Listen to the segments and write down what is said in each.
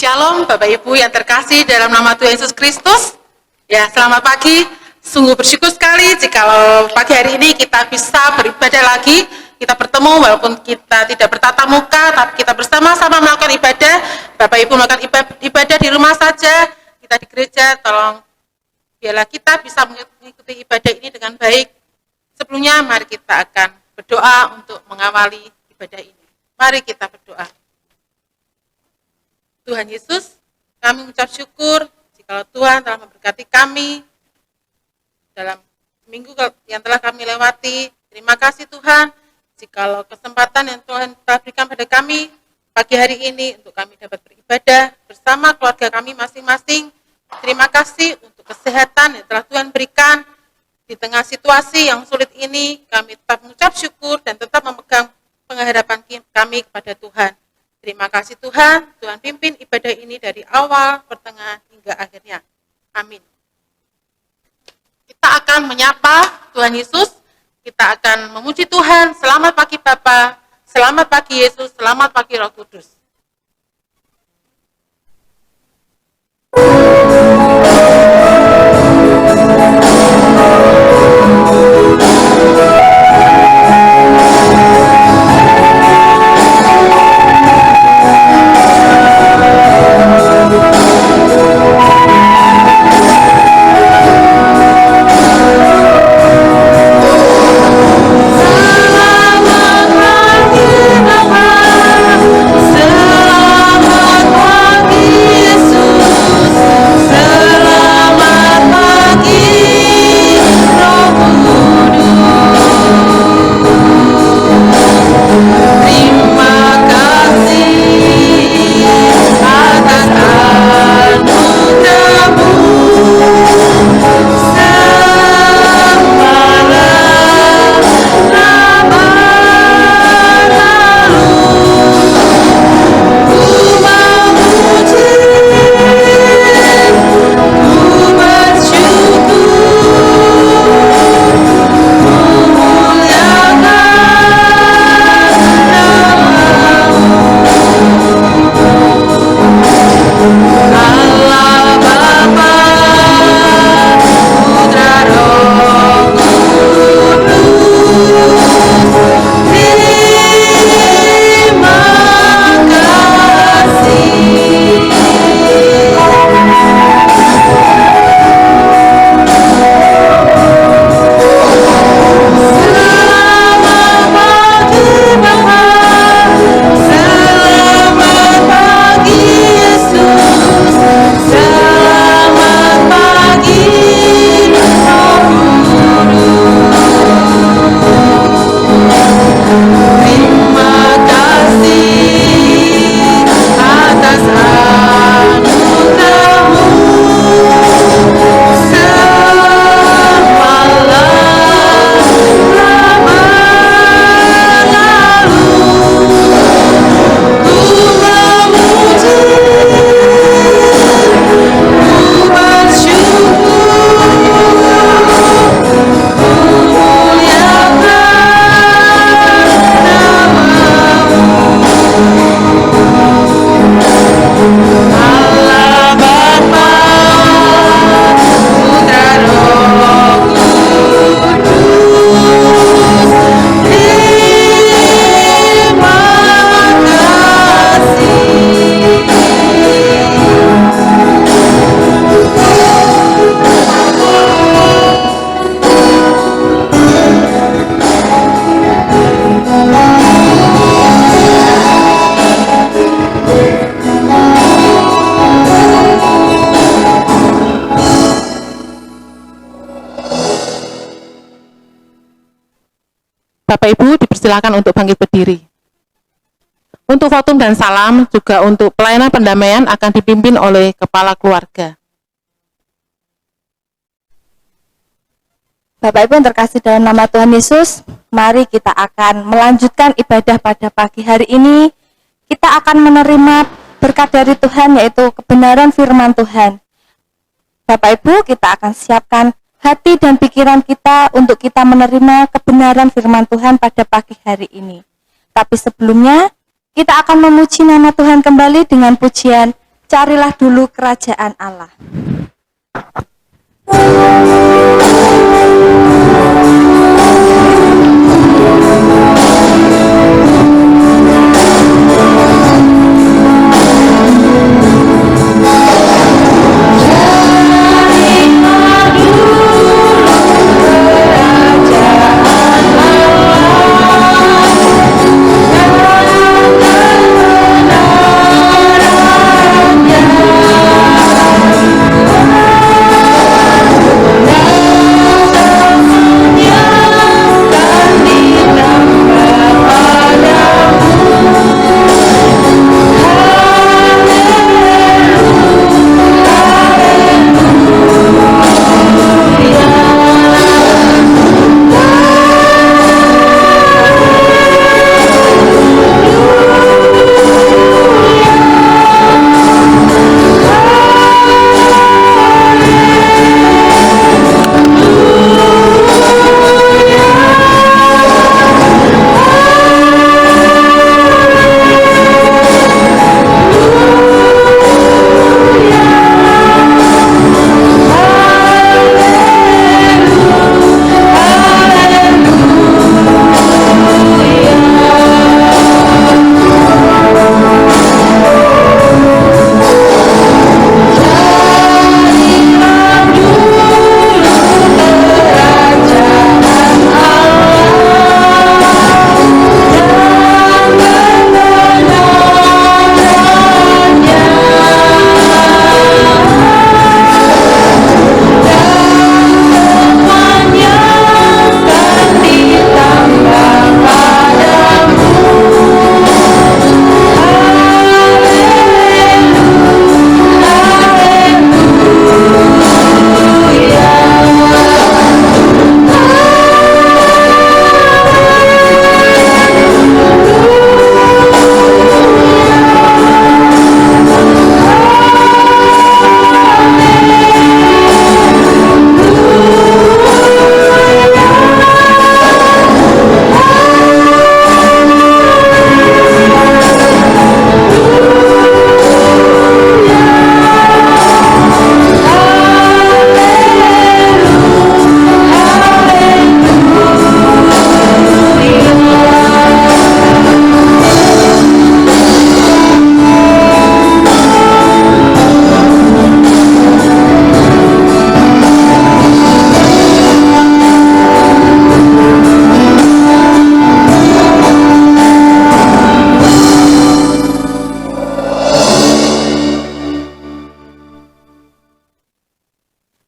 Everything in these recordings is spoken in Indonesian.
Shalom Bapak Ibu yang terkasih dalam nama Tuhan Yesus Kristus. Ya, selamat pagi. Sungguh bersyukur sekali jikalau pagi hari ini kita bisa beribadah lagi. Kita bertemu walaupun kita tidak bertatap muka, tapi kita bersama-sama melakukan ibadah. Bapak Ibu melakukan ibadah di rumah saja, kita di gereja, tolong biarlah kita bisa mengikuti ibadah ini dengan baik. Sebelumnya mari kita akan berdoa untuk mengawali ibadah ini. Mari kita berdoa. Tuhan Yesus, kami mengucap syukur jika Tuhan telah memberkati kami dalam minggu yang telah kami lewati. Terima kasih Tuhan, jikalau kesempatan yang Tuhan telah berikan pada kami pagi hari ini untuk kami dapat beribadah bersama keluarga kami masing-masing. Terima kasih untuk kesehatan yang telah Tuhan berikan. Di tengah situasi yang sulit ini, kami tetap mengucap syukur dan tetap memegang pengharapan kami kepada Tuhan. Terima kasih Tuhan, Tuhan pimpin ibadah ini dari awal, pertengahan, hingga akhirnya. Amin. Kita akan menyapa Tuhan Yesus, kita akan memuji Tuhan. Selamat pagi Bapa, selamat pagi Yesus, selamat pagi Roh Kudus. Bapak Ibu dipersilakan untuk bangkit berdiri. Untuk votum dan salam juga untuk pelayanan pendamaian akan dipimpin oleh kepala keluarga. Bapak Ibu yang terkasih dalam nama Tuhan Yesus, mari kita akan melanjutkan ibadah pada pagi hari ini. Kita akan menerima berkat dari Tuhan, yaitu kebenaran firman Tuhan. Bapak Ibu, kita akan siapkan hati dan pikiran kita untuk kita menerima kebenaran firman Tuhan pada pagi hari ini. Tapi sebelumnya, kita akan memuji nama Tuhan kembali dengan pujian Carilah dulu kerajaan Allah.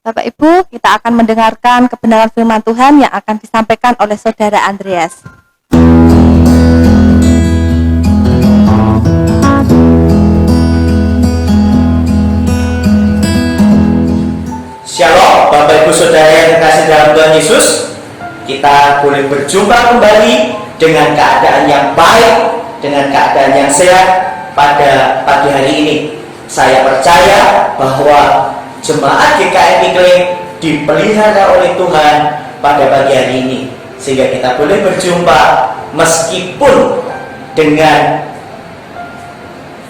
Bapak Ibu, kita akan mendengarkan kebenaran firman Tuhan yang akan disampaikan oleh Saudara Andreas. Shalom, Bapak Ibu Saudara yang terkasih dalam Tuhan Yesus. Kita boleh berjumpa kembali dengan keadaan yang baik, dengan keadaan yang sehat pada pagi hari ini. Saya percaya bahwa jemaat GKM Iklim dipelihara oleh Tuhan pada pagi hari ini, sehingga kita boleh berjumpa meskipun dengan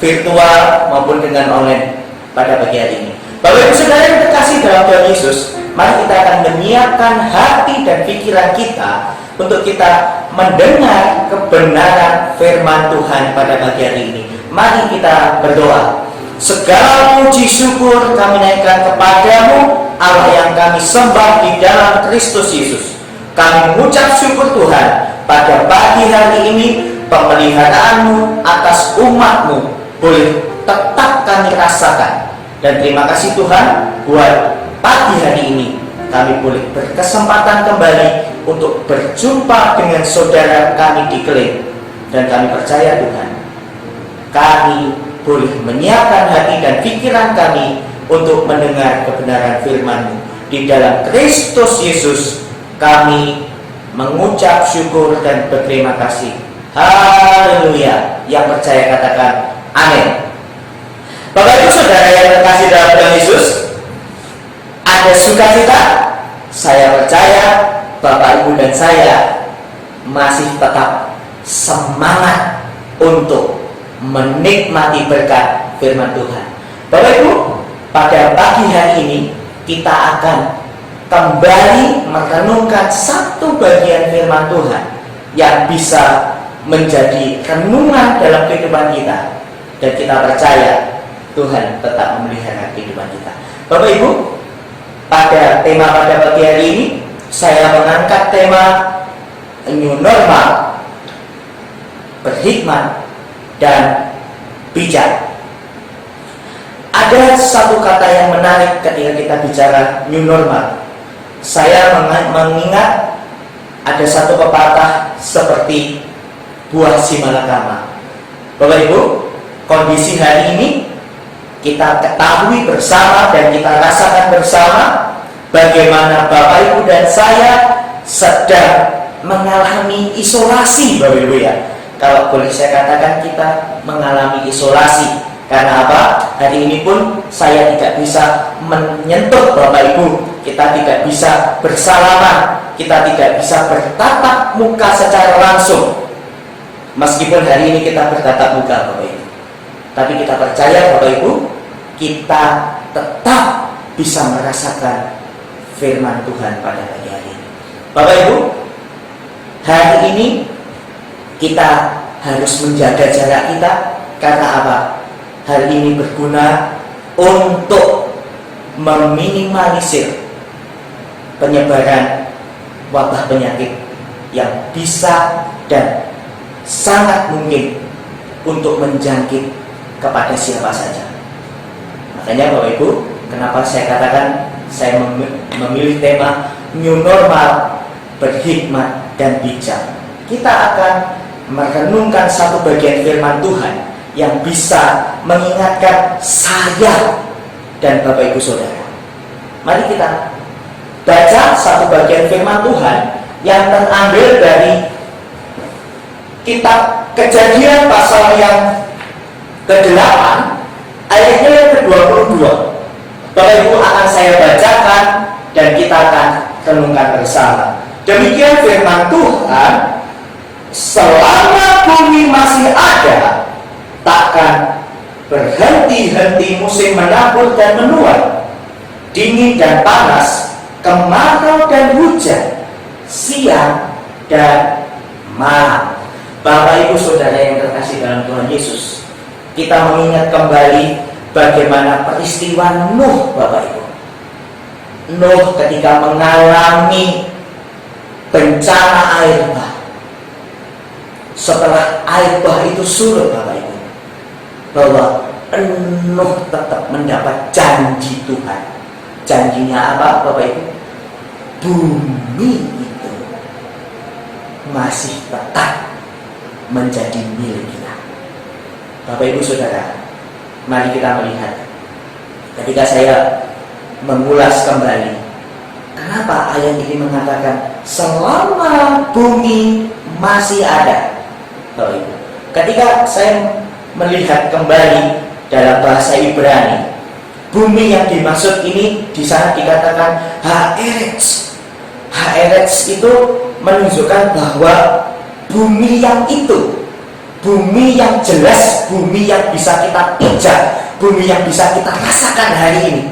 virtual maupun dengan online pada pagi hari ini. Bapak Ibu Saudara yang terkasih dalam Tuhan Yesus, mari kita akan menyiapkan hati dan pikiran kita untuk kita mendengar kebenaran firman Tuhan pada pagi hari ini. Mari kita berdoa. Segala puji syukur kami naikkan kepadamu, Allah yang kami sembah di dalam Kristus Yesus. Kami mengucap syukur Tuhan pada pagi hari ini, pemeliharaanmu atas umatmu boleh tetap kami rasakan. Dan terima kasih Tuhan buat pagi hari ini kami boleh berkesempatan kembali untuk berjumpa dengan saudara kami di Klim. Dan kami percaya Tuhan, kami boleh menyiapkan hati dan pikiran kami untuk mendengar kebenaran firman-Mu. Di dalam Kristus Yesus kami mengucap syukur dan berterima kasih. Haleluya. Yang percaya katakan amin. Bapak Ibu Saudara yang terkasih dalam Tuhan Yesus, ada sukacita. Saya percaya Bapak Ibu dan saya masih tetap semangat untuk menikmati berkat firman Tuhan. Bapak Ibu, pada pagi hari ini kita akan kembali merenungkan satu bagian firman Tuhan yang bisa menjadi renungan dalam kehidupan kita, dan kita percaya Tuhan tetap memelihara kehidupan kita. Bapak Ibu, pada pagi hari ini saya mengangkat tema New Normal, berhikmat dan bijak. Ada satu kata yang menarik ketika kita bicara New Normal. Saya mengingat ada satu pepatah seperti buah si malakama. Bapak Ibu, kondisi hari ini kita ketahui bersama dan kita rasakan bersama bagaimana Bapak Ibu dan saya sedang mengalami isolasi, Bapak Ibu ya. Kalau boleh saya katakan, kita mengalami isolasi. Karena apa? Hari ini pun saya tidak bisa menyentuh Bapak Ibu. Kita tidak bisa bersalaman, kita tidak bisa bertatap muka secara langsung. Meskipun hari ini kita bertatap muka, Bapak Ibu, tapi kita percaya Bapak Ibu, kita tetap bisa merasakan firman Tuhan pada pagi hari ini. Bapak Ibu, hari ini kita harus menjaga jarak kita. Karena apa? Hari ini berguna untuk meminimalisir penyebaran wabah penyakit yang bisa dan sangat mungkin untuk menjangkit kepada siapa saja. Makanya Bapak Ibu, kenapa saya katakan saya memilih tema New Normal, berhikmat dan bijak. Kita akan merenungkan satu bagian firman Tuhan yang bisa mengingatkan saya dan Bapak Ibu Saudara. Mari kita baca satu bagian firman Tuhan yang terambil dari kitab Kejadian pasal yang ke-8 ayatnya yang ke-22. Bapak Ibu, akan saya bacakan dan kita akan renungkan bersama. Demikian firman Tuhan, selama bumi masih ada, takkan berhenti-henti musim menabur dan menuai, dingin dan panas, kemarau dan hujan, siang dan malam. Bapak Ibu Saudara yang terkasih dalam Tuhan Yesus, kita mengingat kembali bagaimana peristiwa Nuh, Bapak Ibu. Nuh ketika mengalami bencana air bah. Setelah air bah itu surut, Bapak Ibu, bahwa Nuh tetap mendapat janji Tuhan. Janjinya apa, Bapak Ibu? Bumi itu masih tetap menjadi milik kita. Bapak Ibu Saudara, mari kita melihat ketika saya mengulas kembali, kenapa ayat ini mengatakan selama bumi masih ada. Bapak Ibu, ketika saya melihat kembali dalam bahasa Ibrani, bumi yang dimaksud ini di sana dikatakan Haaretz. Haaretz itu menunjukkan bahwa bumi yang itu, bumi yang jelas, bumi yang bisa kita pijak, bumi yang bisa kita rasakan hari ini,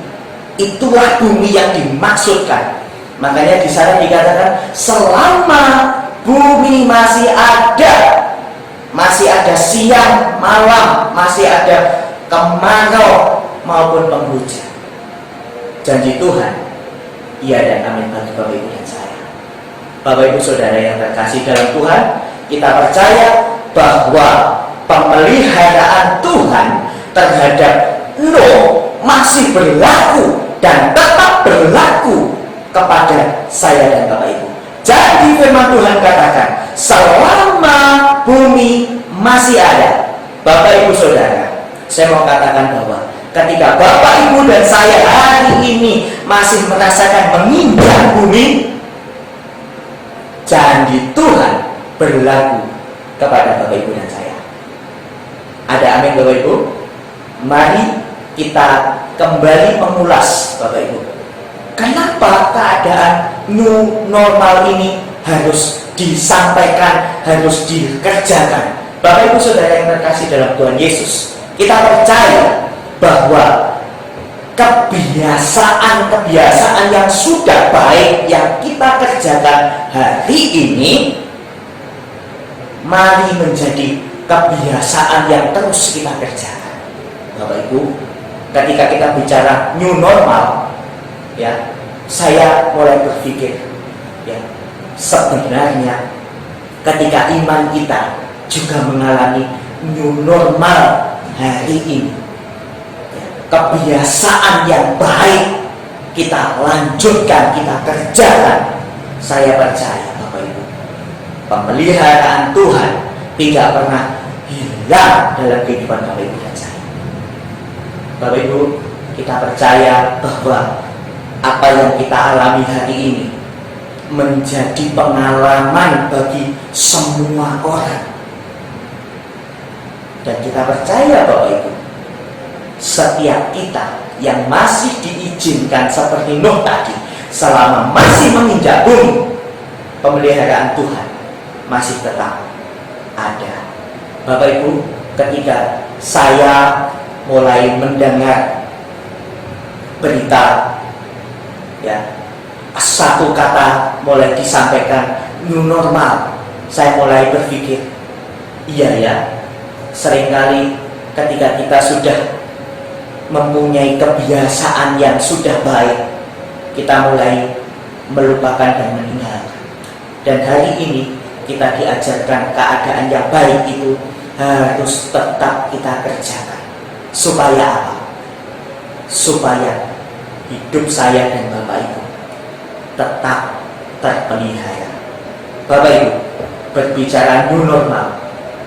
itulah bumi yang dimaksudkan. Makanya di sana dikatakan selama bumi masih ada siang malam, masih ada kemarau maupun penghujan. Janji Tuhan, iya dan amin bagi Bapak Ibu dan saya. Bapak Ibu Saudara yang terkasih dalam Tuhan, kita percaya bahwa pemeliharaan Tuhan terhadap Nuh masih berlaku dan tetap berlaku kepada saya dan Bapak Ibu. Jadi firman Tuhan katakan, selama bumi masih ada. Bapak Ibu Saudara, saya mau katakan bahwa ketika Bapak Ibu dan saya hari ini masih merasakan menginjak bumi, janji Tuhan berlaku kepada Bapak Ibu dan saya. Ada amin Bapak Ibu? Mari kita kembali mengulas Bapak Ibu, kenapa keadaan new normal ini harus disampaikan, harus dikerjakan. Bapak Ibu Saudara yang terkasih dalam Tuhan Yesus, kita percaya bahwa kebiasaan-kebiasaan yang sudah baik yang kita kerjakan hari ini, mari menjadi kebiasaan yang terus kita kerjakan. Bapak Ibu, ketika kita bicara new normal, ya, saya mulai berpikir, ya, sebenarnya ketika iman kita juga mengalami new normal hari ini, ya, kebiasaan yang baik kita lanjutkan, kita kerjakan. Saya percaya Bapak Ibu, pemeliharaan Tuhan tidak pernah hilang dalam kehidupan Bapak Ibu dan saya. Bapak Ibu, kita percaya bahwa apa yang kita alami hari ini menjadi pengalaman bagi semua orang. Dan kita percaya Bapak Ibu, setiap kita yang masih diizinkan seperti Nuh tadi, selama masih menginjak bumi, pemeliharaan Tuhan masih tetap ada. Bapak Ibu, ketika saya mulai mendengar berita, ya, satu kata mulai disampaikan, new normal, saya mulai berpikir, iya ya, seringkali ketika kita sudah mempunyai kebiasaan yang sudah baik, kita mulai melupakan dan meninggalkan. Dan hari ini kita diajarkan keadaan yang baik itu harus tetap kita kerjakan. Supaya apa? Supaya hidup saya dan Bapak Ibu tetap terpelihara. Bapak Ibu, berbicara new normal,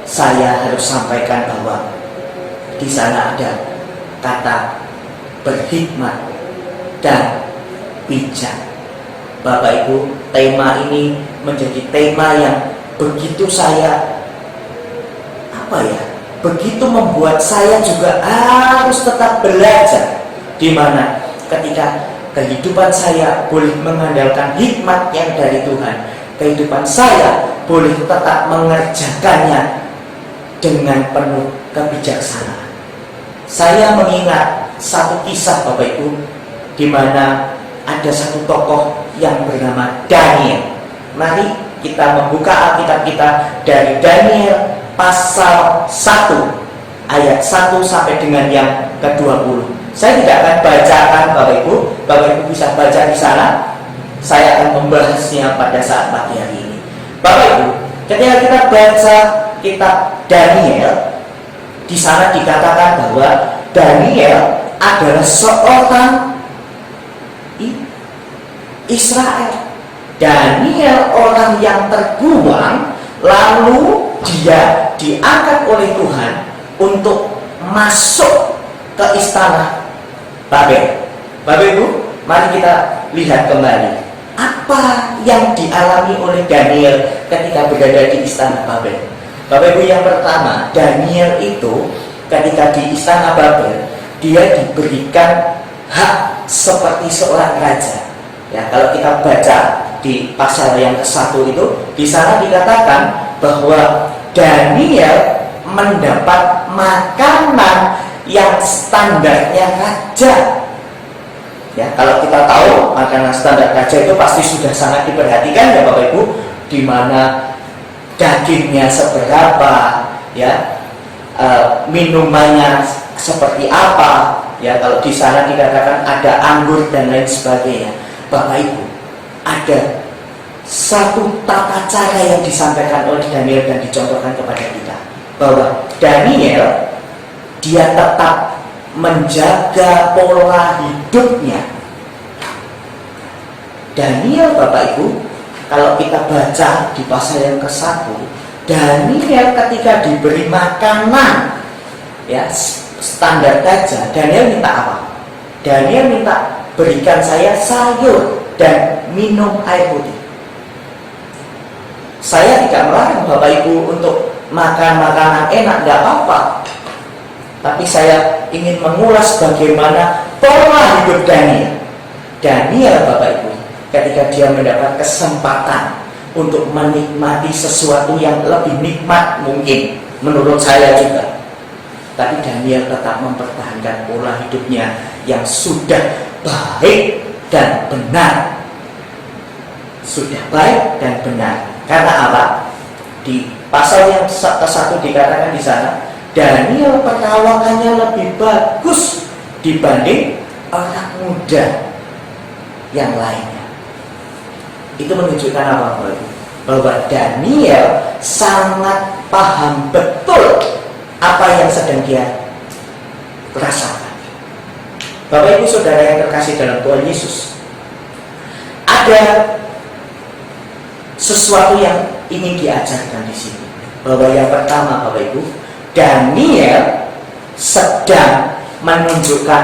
saya harus sampaikan bahwa di sana ada kata berhikmat dan bijak. Bapak Ibu, tema ini menjadi tema yang begitu begitu membuat saya juga harus tetap belajar, di mana ketika kehidupan saya boleh mengandalkan hikmat yang dari Tuhan, kehidupan saya boleh tetap mengerjakannya dengan penuh kebijaksanaan. Saya mengingat satu kisah Bapak Ibu, di mana ada satu tokoh yang bernama Daniel. Mari kita membuka Alkitab kita dari Daniel pasal 1 ayat 1 sampai dengan yang ke-20. Saya tidak akan bacakan Bapak Ibu bisa baca di sana. Saya akan membahasnya pada saat pagi hari ini. Bapak Ibu, ketika kita baca kitab Daniel, di sana dikatakan bahwa Daniel adalah seorang Israel. Daniel orang yang terbuang, lalu dia diangkat oleh Tuhan untuk masuk ke istana Babel. Bapak Ibu, mari kita lihat kembali apa yang dialami oleh Daniel ketika berada di istana Babel. Bapak Ibu, yang pertama, Daniel itu ketika di istana Babel, dia diberikan hak seperti seorang raja. Ya, kalau kita baca di pasal yang ke-1 itu, di sana dikatakan bahwa Daniel mendapat makanan yang standarnya raja. Ya, kalau kita tahu makanan standar raja itu pasti sudah sangat diperhatikan ya Bapak Ibu, di mana dagingnya seberapa, ya, minumannya seperti apa, ya. Kalau di sana dikatakan ada anggur dan lain sebagainya. Bapak Ibu, ada satu tata cara yang disampaikan oleh Daniel dan dicontohkan kepada kita, bahwa Daniel dia tetap menjaga pola hidupnya. Daniel, Bapak Ibu, kalau kita baca di pasal yang ke-1, Daniel ketika diberi makanan, ya, standar raja, Daniel minta apa? Daniel minta, berikan saya sayur dan minum air putih. Saya tidak melarang Bapak Ibu untuk makan makanan enak, tidak apa-apa. Tapi saya ingin mengulas bagaimana pola hidup Daniel. Daniel, Bapak Ibu, ketika dia mendapat kesempatan untuk menikmati sesuatu yang lebih nikmat mungkin, menurut saya juga, tapi Daniel tetap mempertahankan pola hidupnya yang sudah baik dan benar. Sudah baik dan benar. Karena apa? Di pasal yang ke-1 dikatakan di sana, Daniel perawakannya lebih bagus dibanding orang muda yang lainnya. Itu menunjukkan apa, Bapak? Bahwa Daniel sangat paham betul apa yang sedang dia rasakan. Bapak Ibu Saudara yang terkasih dalam Tuhan Yesus, ada sesuatu yang ingin diajarkan di sini. Bahwa yang pertama, Bapak Ibu, Daniel sedang menunjukkan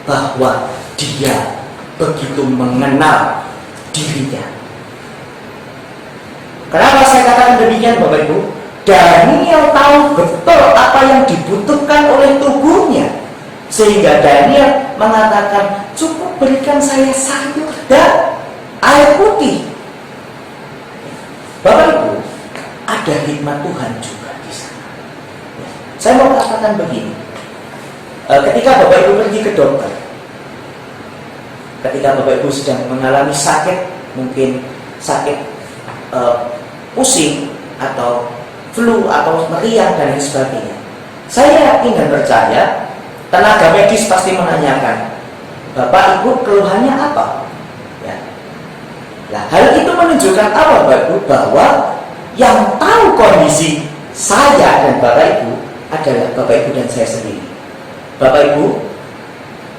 bahwa dia begitu mengenal dirinya. Kenapa saya katakan demikian, Bapak Ibu? Daniel tahu betul apa yang dibutuhkan oleh tubuhnya, sehingga Daniel mengatakan, cukup berikan saya sayur dan air putih. Bapak Ibu, ada hikmat Tuhan juga di sana. Saya mau katakan begini, ketika Bapak Ibu pergi ke dokter, ketika Bapak Ibu sedang mengalami sakit, mungkin sakit pusing atau flu atau meriang dan lain sebagainya, saya yakin dan percaya tenaga medis pasti menanyakan, Bapak Ibu keluhannya apa? Ya. Nah, hal itu menunjukkan apa, Bapak Ibu? Bahwa yang tahu kondisi saya dan Bapak Ibu adalah Bapak Ibu dan saya sendiri. Bapak Ibu,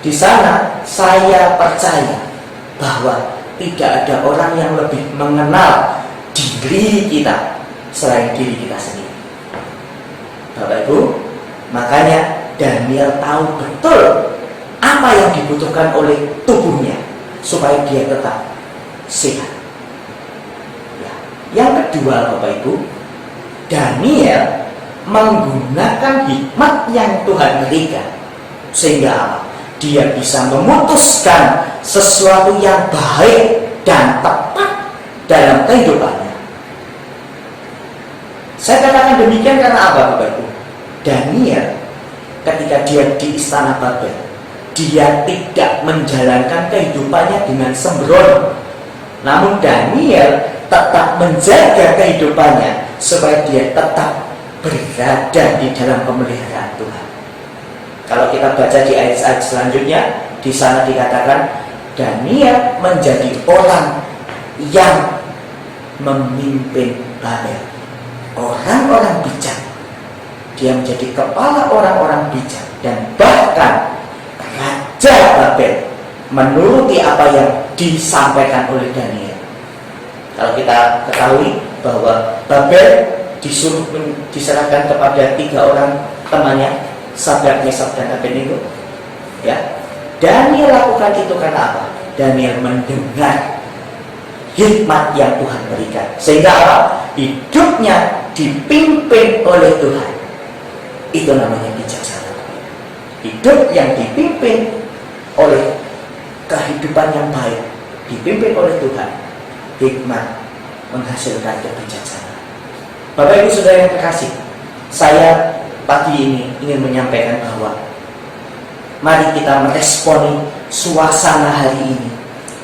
di sana saya percaya bahwa tidak ada orang yang lebih mengenal diri kita selain diri kita sendiri. Bapak Ibu, makanya Daniel tahu betul apa yang dibutuhkan oleh tubuhnya supaya dia tetap sehat. Ya. Yang kedua, Bapak Ibu, Daniel menggunakan hikmat yang Tuhan berikan sehingga dia bisa memutuskan sesuatu yang baik dan tepat dalam kehidupannya. Saya katakan demikian karena apa, Bapak Ibu? Daniel ketika dia di istana Babel, dia tidak menjalankan kehidupannya dengan sembrono. Namun Daniel tetap menjaga kehidupannya supaya dia tetap berada di dalam pemeliharaan Tuhan. Kalau kita baca di ayat-ayat selanjutnya, di sana dikatakan Daniel menjadi orang yang memimpin Babel, orang-orang bijak. Dia menjadi kepala orang-orang bijak, dan bahkan Raja Babel menuruti apa yang disampaikan oleh Daniel. Kalau kita ketahui bahwa Babel disuruh diserahkan kepada 3 orang temannya, Sadrak, Mesak, dan Abednego. Ya, Daniel lakukan itu karena apa? Daniel mendengar hikmat yang Tuhan berikan, sehingga apa? Hidupnya dipimpin oleh Tuhan. Itu namanya bijaksana. Hidup yang dipimpin oleh kehidupan yang baik, dipimpin oleh Tuhan, hikmat menghasilkan kebijaksanaan. Bapak Ibu Saudara yang terkasih, saya pagi ini ingin menyampaikan bahwa mari kita meresponi suasana hari ini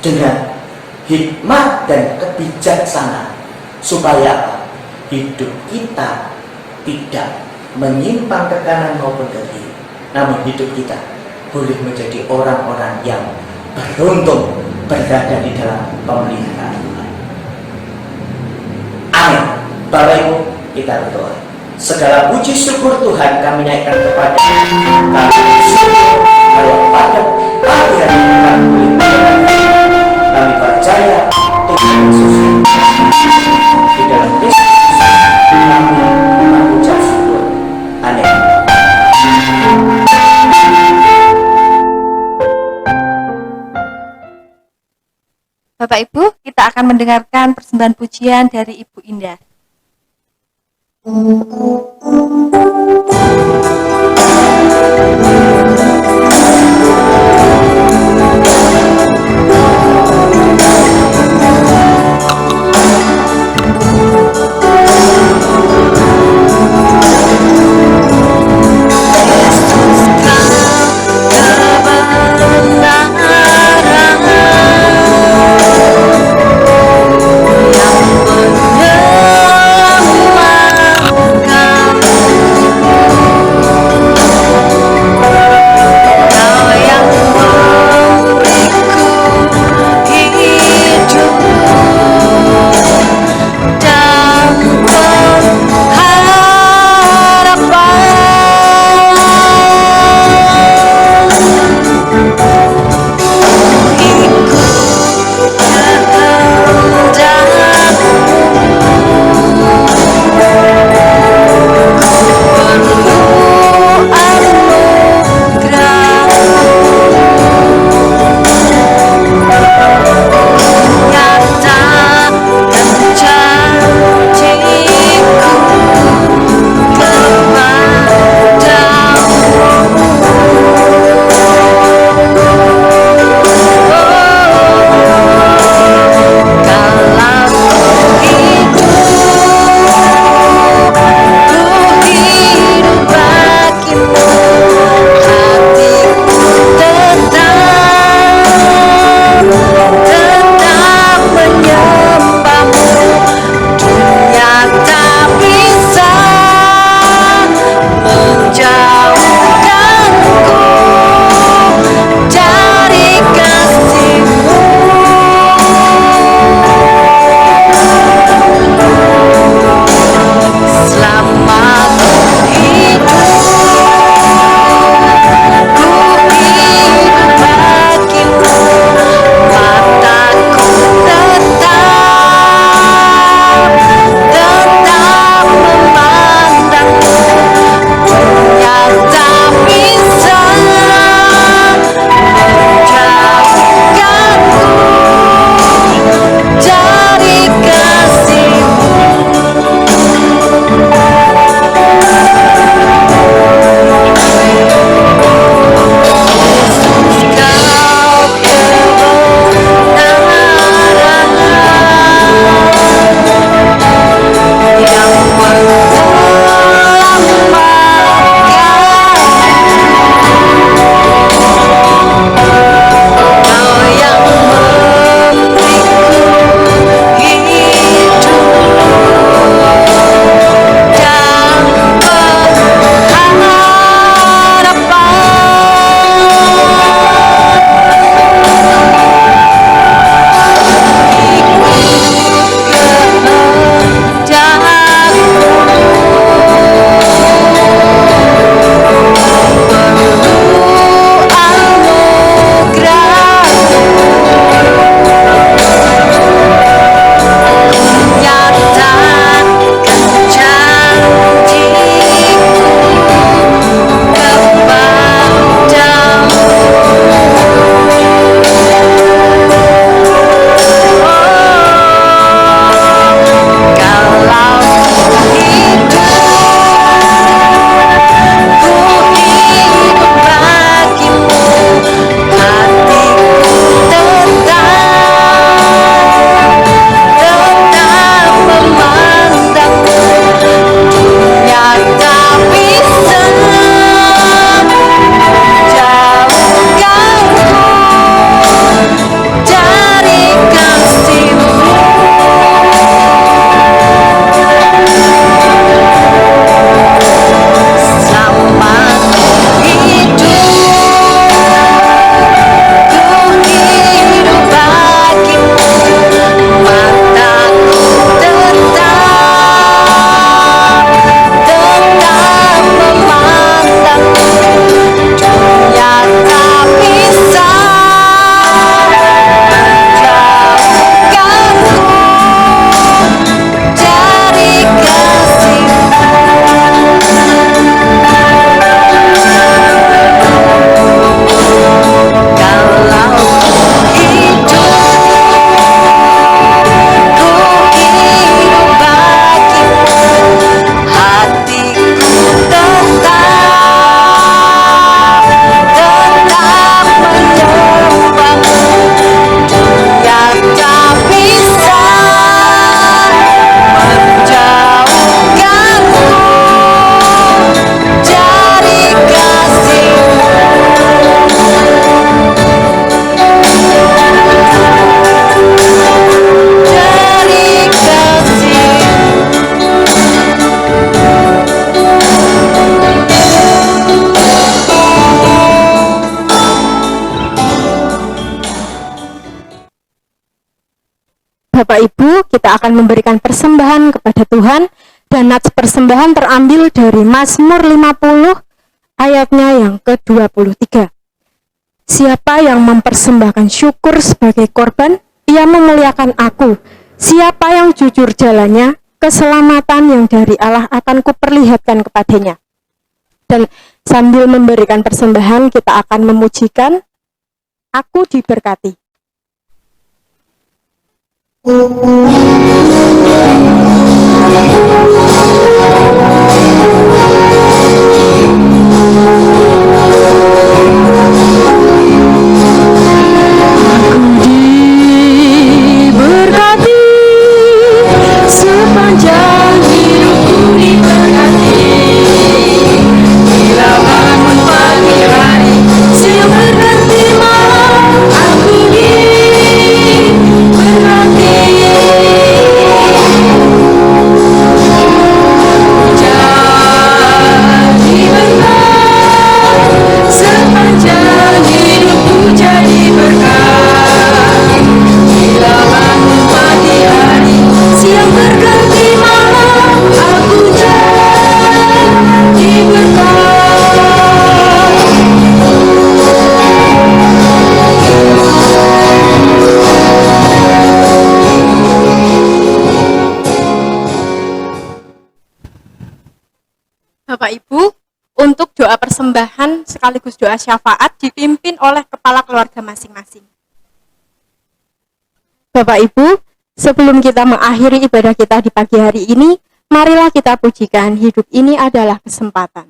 dengan hikmat dan kebijaksanaan, supaya hidup kita tidak menyimpang ke kanan maupun ke kiri, namun hidup kita boleh menjadi orang-orang yang beruntung berada di dalam pemeliharaan Tuhan. Amin. Bapak Ibu, kita berdoa. Segala puji syukur Tuhan kami naikkan kepada kami bersyukur kalau pada pagi hari ini kami boleh berdoa. Kami percaya Tuhan Yesus di dalam Kristus kami mengucap syukur. Amin. Bapak Ibu, kita akan mendengarkan persembahan pujian dari Ibu Indah. Bapak Ibu, kita akan memberikan persembahan kepada Tuhan, dan nats persembahan terambil dari Mazmur 50 ayatnya yang ke-23. Siapa yang mempersembahkan syukur sebagai korban, ia memuliakan aku. Siapa yang jujur jalannya, keselamatan yang dari Allah akan kuperlihatkan kepadanya. Dan sambil memberikan persembahan, kita akan memujikan Aku Diberkati. Diberkati sepanjang hidupku, diberkati bila bangun pagi hari, siang berganti malam, aku diberkati. Jadi berkat sepanjang hidupku, jadi berkat bila bangun pagi hari, siang berganti malam, aku jadi berkat. Bapak Ibu, untuk doa persembahan sekaligus doa syafaat dipimpin oleh kepala keluarga masing-masing. Bapak Ibu, sebelum kita mengakhiri ibadah kita di pagi hari ini, marilah kita pujikan hidup ini adalah kesempatan.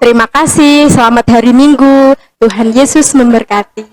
Terima kasih, selamat hari Minggu. Tuhan Yesus memberkati.